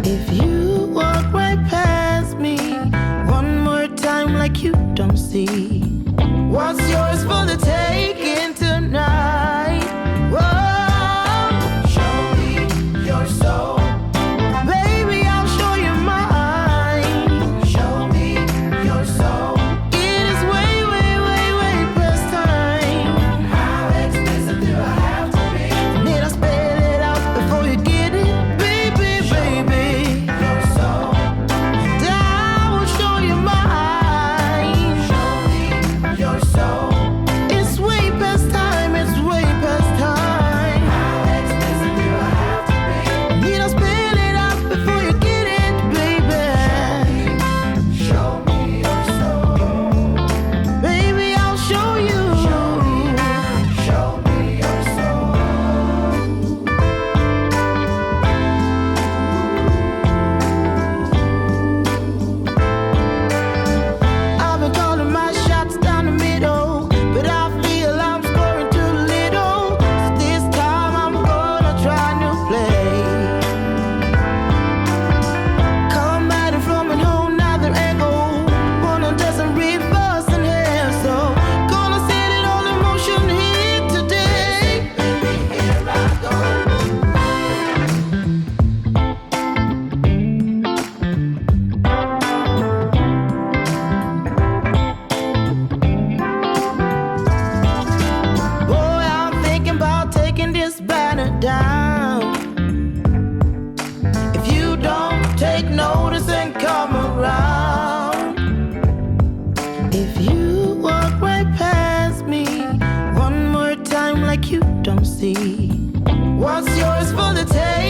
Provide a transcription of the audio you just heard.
If you walk right past me one more time like you don't see what's yours for the taking tonight. Whoa, show me your soul. Baby, I'll show you mine. Show me your soul. It is way, way, way, way past time. How explicit do I have to be? Need I spell it out before you get it? Baby, baby, your soul. And I will show you mine. Show me your soul. It's way past time, it's way past time. How explicit do I have to be? Need I spell it out before you get it, baby? Show me your soul. Baby, I'll show you. Show me your soul. I've been calling my shots down the middle, but I feel I'm scoring too little. So this time I'm gonna try a new play. Come at it from a whole nother angle. Wanna do some reverse and hair, so gonna set it all in motion here today. Baby, here I go. Boy, I'm thinking about taking this banner down. If you don't take notice and come around. If you walk right past me one more time like you don't see what's yours for the taking.